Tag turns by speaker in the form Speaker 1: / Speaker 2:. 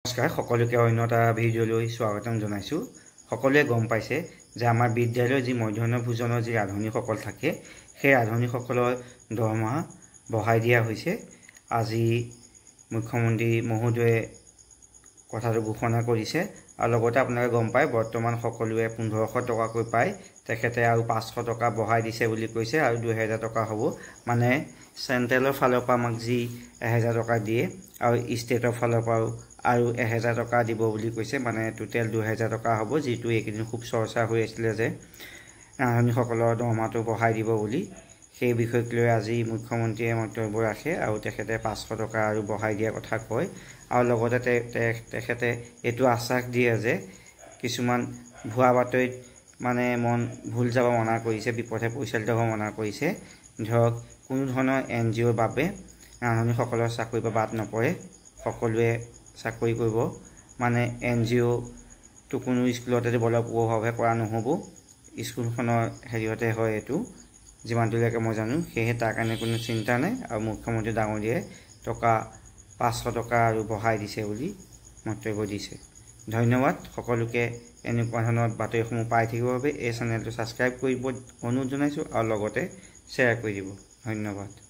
Speaker 1: নমস্কাৰ সকলোকে অন্য এটা ভিডিঅ'লৈ স্বাগতম জনাইছোঁ। সকলোৱে গম পাইছে যে আমাৰ বিদ্যালয়ৰ যি মধ্যাহ্ন ভোজনৰ যি ৰান্ধনীসকল থাকে সেই ৰান্ধনীসকলৰ দৰমহা বঢ়াই দিয়া হৈছে। আজি মুখ্যমন্ত্ৰী মহোদয়ে কথাটো ঘোষণা কৰিছে আৰু লগতে আপোনালোকে গম পায় বৰ্তমান সকলোৱে 1500 টকাকৈ পায়। তেখেতে আৰু 500 টকা বঢ়াই দিছে বুলি কৈছে আৰু 2000 টকা হ'ব। মানে চেণ্ট্ৰেলৰ ফালৰ পৰা আমাক যি 1000 টকা দিয়ে আৰু ষ্টেটৰ ফালৰ পৰাও আৰু 1000 টকা দিব বুলি কৈছে। মানে টোটেল 2000 টকা হ'ব, যিটো এইকেইদিন খুব চৰ্চা হৈ আছিলে যে ৰান্ধনীসকলৰ দৰমহাটো বঢ়াই দিব বুলি। সেই বিষয়ক লৈ আজি মুখ্যমন্ত্ৰীয়ে মন্তব্য ৰাখে আৰু তেখেতে 500 টকা আৰু বঢ়াই দিয়াৰ কথা কয় আৰু লগতে তেখেতে এইটো আশ্বাস দিয়ে যে কিছুমান ভুৱা বাতৰিত মানে ভুল যাব মনা কৰিছে, বিপথে পৰিচালিত হ'ব মনা কৰিছে। ধৰক কোনো ধৰণৰ NGOৰ বাবে ৰান্ধনীসকলৰ চাকৰি বা বাদ নপৰে, সকলোৱে চাকৰি কৰিব। মানে NGOটো কোনো স্কুলতে বলপূৰ্বকভাৱে কৰা নহ'ব, স্কুলখনৰ হেৰিয়তে হয় এইটো, যিমান দূৰলৈকে মই জানো। সেয়েহে তাৰ কাৰণে কোনো চিন্তা নাই আৰু মুখ্যমন্ত্ৰী ডাঙৰীয়াই টকা 500 টকা আৰু বঢ়াই দিছে বুলি মন্তব্য দিছে। ধন্যবাদ সকলোকে এনেকুৱা ধৰণৰ বাতৰিসমূহ পাই থাকিবৰ বাবে এই চেনেলটো ছাবস্ক্ৰাইব কৰিব অনুৰোধ জনাইছোঁ আৰু লগতে শ্বেয়াৰ কৰি দিব। ধন্যবাদ।